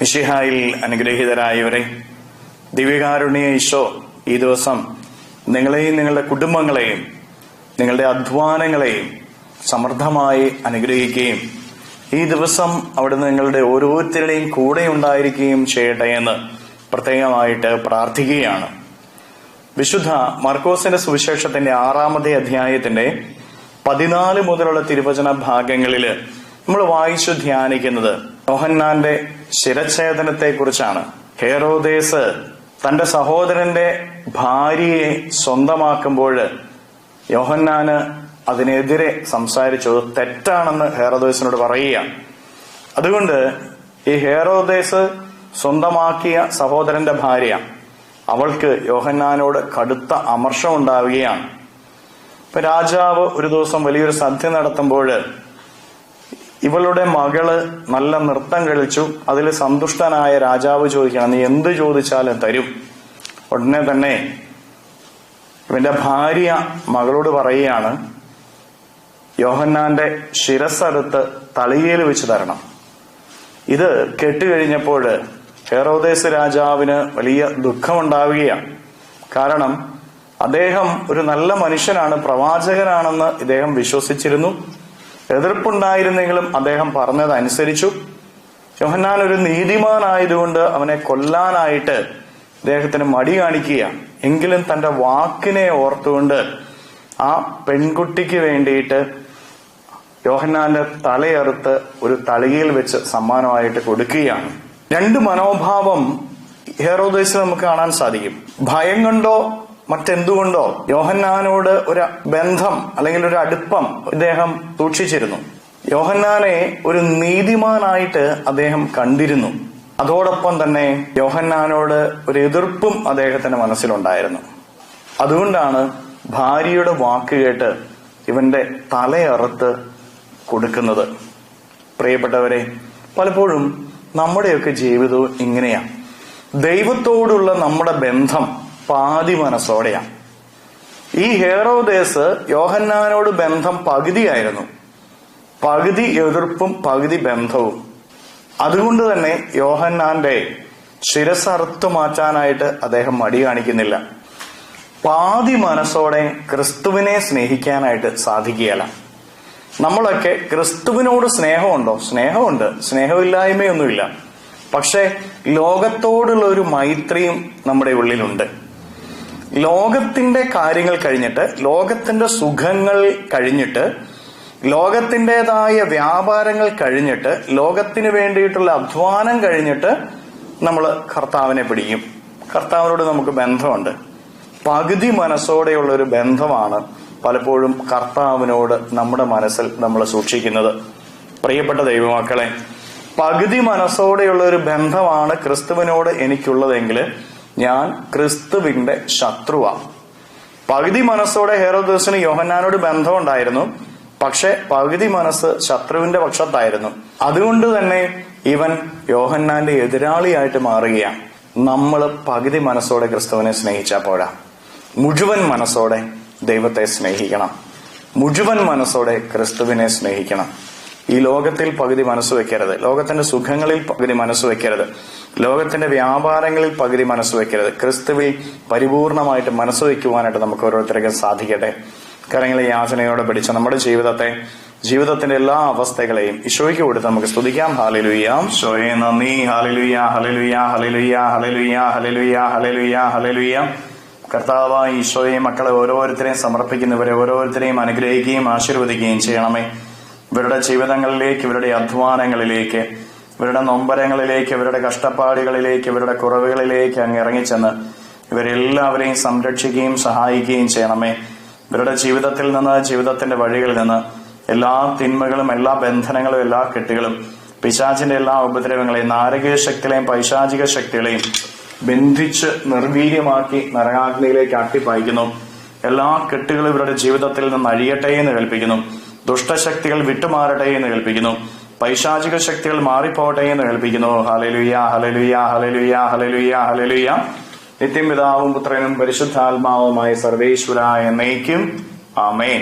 മിശിഹായിൽ അനുഗ്രഹീതരായവരെ, ദിവ്യകാരുണ്യ ഈശോ ഈ ദിവസം നിങ്ങളെയും നിങ്ങളുടെ കുടുംബങ്ങളെയും നിങ്ങളുടെ അധ്വാനങ്ങളെയും സമൃദ്ധമായി അനുഗ്രഹിക്കുകയും ഈ ദിവസം അവിടുന്ന് നിങ്ങളുടെ ഓരോരുത്തരുടെയും കൂടെ ഉണ്ടായിരിക്കുകയും ചെയ്യട്ടെ എന്ന് പ്രത്യേകമായിട്ട് പ്രാർത്ഥിക്കുകയാണ്. വിശുദ്ധ മർക്കോസിന്റെ സുവിശേഷത്തിന്റെ 6-ാമത്തെ അധ്യായത്തിന്റെ 14 മുതലുള്ള തിരുവചന ഭാഗങ്ങളിൽ നമ്മൾ വായിച്ചു ധ്യാനിക്കുന്നത് യോഹന്നാന്റെ ശിരച്ഛേദനത്തെ കുറിച്ചാണ്. ഹെരോദേസ് തന്റെ സഹോദരന്റെ ഭാര്യയെ സ്വന്തമാക്കുമ്പോൾ യോഹന്നാന് അതിനെതിരെ സംസാരിച്ചത് തെറ്റാണെന്ന് ഹെരോദേസിനോട് പറയുക. അതുകൊണ്ട് ഈ ഹെരോദേസ് സ്വന്തമാക്കിയ സഹോദരന്റെ ഭാര്യ, അവൾക്ക് യോഹന്നാനോട് കടുത്ത അമർഷം ഉണ്ടാവുകയാണ്. ഇപ്പൊ രാജാവ് ഒരു ദിവസം വലിയൊരു സദ്യ നടത്തുമ്പോൾ ഇവളുടെ മകള് നല്ല നൃത്തം കളിച്ചു. അതിൽ സന്തുഷ്ടനായ രാജാവ് ചോദിക്കണം, നീ എന്ത് ചോദിച്ചാലും തരും. ഉടനെ തന്നെ ഇവന്റെ ഭാര്യ മകളോട് പറയുകയാണ്, യോഹന്നാന്റെ ശിരസ്സറുത്ത് തളികയിൽ വെച്ച് തരണം. ഇത് കേട്ടുകഴിഞ്ഞപ്പോൾ ഹെരോദേസ് രാജാവിന് വലിയ ദുഃഖമുണ്ടാവുകയാണ്. കാരണം അദ്ദേഹം ഒരു നല്ല മനുഷ്യനാണ്, പ്രവാചകനാണെന്ന് ഇദ്ദേഹം വിശ്വസിച്ചിരുന്നു. എതിർപ്പുണ്ടായിരുന്നെങ്കിലും അദ്ദേഹം പറഞ്ഞത് അനുസരിച്ചു. യോഹന്നാൻ ഒരു നീതിമാനായതുകൊണ്ട് അവനെ കൊല്ലാനായിട്ട് അദ്ദേഹത്തിന് മടി കാണിക്കുക. എങ്കിലും തന്റെ വാക്കിനെ ഓർത്തുകൊണ്ട് ആ പെൺകുട്ടിക്ക് വേണ്ടിയിട്ട് യോഹന്നാന്റെ തലയറുത്ത് ഒരു തളികയിൽ വെച്ച് സമ്മാനമായിട്ട് കൊടുക്കുകയാണ്. രണ്ട് മനോഭാവം ഹെരോദേസിൽ നമുക്ക് കാണാൻ സാധിക്കും. ഭയം കൊണ്ടോ മറ്റെന്തുകൊണ്ടോ യോഹന്നാനോട് ഒരു ബന്ധം അല്ലെങ്കിൽ ഒരു അടുപ്പം അദ്ദേഹം സൂക്ഷിച്ചിരുന്നു. യോഹന്നാനെ ഒരു നീതിമാനായിട്ട് അദ്ദേഹം കണ്ടിരുന്നു. അതോടൊപ്പം തന്നെ യോഹന്നാനോട് ഒരു എതിർപ്പും അദ്ദേഹത്തിന്റെ മനസ്സിലുണ്ടായിരുന്നു. അതുകൊണ്ടാണ് ഭാര്യയുടെ വാക്ക് കേട്ട് ഇവന്റെ തലയറുത്ത് കൊടുക്കുന്നത്. പ്രിയപ്പെട്ടവരെ, പലപ്പോഴും നമ്മുടെയൊക്കെ ജീവിതവും ഇങ്ങനെയാണ്. ദൈവത്തോടുള്ള നമ്മുടെ ബന്ധം പാതി മനസ്സോടെയാണ്. ഈ ഹെരോദേസ് യോഹന്നാനോട് ബന്ധം പകുതിയായിരുന്നു, പകുതി എതിർപ്പും പകുതി ബന്ധവും. അതുകൊണ്ട് തന്നെ യോഹന്നാന്റെ ശിരസ് അറുത്തു മാറ്റാനായിട്ട് അദ്ദേഹം മടി കാണിക്കുന്നില്ല. പാതി മനസ്സോടെ ക്രിസ്തുവിനെ സ്നേഹിക്കാനായിട്ട് സാധിക്കുകയില്ല. നമ്മളൊക്കെ ക്രിസ്തുവിനോട് സ്നേഹമുണ്ടോ? സ്നേഹമുണ്ട്, സ്നേഹമില്ലായ്മയൊന്നുമില്ല. പക്ഷെ ലോകത്തോടുള്ള ഒരു മൈത്രിയും നമ്മുടെ ഉള്ളിലുണ്ട്. ലോകത്തിന്റെ കാര്യങ്ങൾ കഴിഞ്ഞിട്ട്, ലോകത്തിന്റെ സുഖങ്ങൾ കഴിഞ്ഞിട്ട്, ലോകത്തിൻ്റെതായ വ്യാപാരങ്ങൾ കഴിഞ്ഞിട്ട്, ലോകത്തിന് വേണ്ടിയിട്ടുള്ള അധ്വാനം കഴിഞ്ഞിട്ട് നമ്മൾ കർത്താവിനെ പിടിക്കും. കർത്താവിനോട് നമുക്ക് ബന്ധമുണ്ട്. പകുതി മനസ്സോടെയുള്ള ഒരു ബന്ധമാണ് പലപ്പോഴും കർത്താവിനോട് നമ്മുടെ മനസ്സിൽ നമ്മൾ സൂക്ഷിക്കുന്നത്. പ്രിയപ്പെട്ട ദൈവമക്കളെ, പകുതി മനസ്സോടെയുള്ള ഒരു ബന്ധമാണ് ക്രിസ്തുവിനോട് എനിക്കുള്ളതെങ്കിൽ ഞാൻ ക്രിസ്തുവിന്റെ ശത്രുവാണ്. പകുതി മനസ്സോടെ ഹെരോദേസിന് യോഹന്നാനോട് ബന്ധമുണ്ടായിരുന്നു, പക്ഷെ പകുതി മനസ്സ് ശത്രുവിന്റെ പക്ഷത്തായിരുന്നു. അതുകൊണ്ട് തന്നെ ഇവൻ യോഹന്നാന്റെ എതിരാളിയായിട്ട് മാറുകയാണ്. നമ്മൾ പകുതി മനസ്സോടെ ക്രിസ്തുവിനെ സ്നേഹിച്ചാൽ പോരാ, മുഴുവൻ മനസ്സോടെ ദൈവത്തെ സ്നേഹിക്കണം, മുഴുവൻ മനസ്സോടെ ക്രിസ്തുവിനെ സ്നേഹിക്കണം. ഈ ലോകത്തിൽ പകുതി മനസ്സ് വെക്കരുത്, ലോകത്തിന്റെ സുഖങ്ങളിൽ പകുതി മനസ്സ് വെക്കരുത്, ലോകത്തിന്റെ വ്യാപാരങ്ങളിൽ പകുതി മനസ്സ് വെക്കരുത്. ക്രിസ്തുവിൽ പരിപൂർണമായിട്ട് മനസ്സ് വയ്ക്കുവാനായിട്ട് നമുക്ക് ഓരോരുത്തർക്കും സാധിക്കട്ടെ. കരങ്ങളെ യാചനയോടെ പിടിച്ച നമ്മുടെ ജീവിതത്തിന്റെ എല്ലാ അവസ്ഥകളെയും ഈശോയ്ക്ക് കൊടുത്ത് നമുക്ക് സ്തുതിക്കാം. ഹല്ലേലൂയ, ഈശോയെ നന്ദി. Hallelujah, hallelujah, hallelujah, hallelujah, hallelujah, hallelujah, hallelujah. കർത്താവായ ഈശോയെ, മക്കളെ ഓരോരുത്തരെയും സമർപ്പിക്കുന്നവരെ ഓരോരുത്തരെയും അനുഗ്രഹിക്കുകയും ആശീർവദിക്കുകയും ചെയ്യണമേ. ഇവരുടെ ജീവിതങ്ങളിലേക്ക്, ഇവരുടെ അധ്വാനങ്ങളിലേക്ക്, ഇവരുടെ നൊമ്പരങ്ങളിലേക്ക്, ഇവരുടെ കഷ്ടപ്പാടുകളിലേക്ക്, ഇവരുടെ കുറവുകളിലേക്ക് അങ്ങ് ഇറങ്ങിച്ചെന്ന് ഇവരെല്ലാവരെയും സംരക്ഷിക്കുകയും സഹായിക്കുകയും ചെയ്യണമേ. ഇവരുടെ ജീവിതത്തിൽ നിന്ന്, ജീവിതത്തിന്റെ വഴികളിൽ നിന്ന് എല്ലാ തിന്മകളും, എല്ലാ ബന്ധനങ്ങളും, എല്ലാ കെട്ടുകളും, പിശാചിന്റെ എല്ലാ ഉപദ്രവങ്ങളെയും, നാരകീയ ശക്തികളെയും പൈശാചിക ശക്തികളെയും ബന്ധിച്ച് നിർവീര്യമാക്കി നരകാഗ്നിയിലേക്ക് അട്ടിപ്പായിക്കുന്നു. എല്ലാ കെട്ടുകളും ഇവരുടെ ജീവിതത്തിൽ നിന്ന് അഴിയട്ടെ എന്ന് കൽപ്പിക്കുന്നു. ദുഷ്ടശക്തികൾ വിട്ടുമാറട്ടെ എന്ന് കൽപ്പിക്കുന്നു. പൈശാചിക ശക്തികൾ മാറിപ്പോട്ടെ എന്ന് കൽപ്പിക്കുന്നു. Hallelujah, hallelujah, hallelujah, hallelujah, hallelujah. നിത്യം പിതാവും പുത്രനും പരിശുദ്ധാത്മാവുമായ സർവേശ്വര എന്നേക്കും ആമേൻ.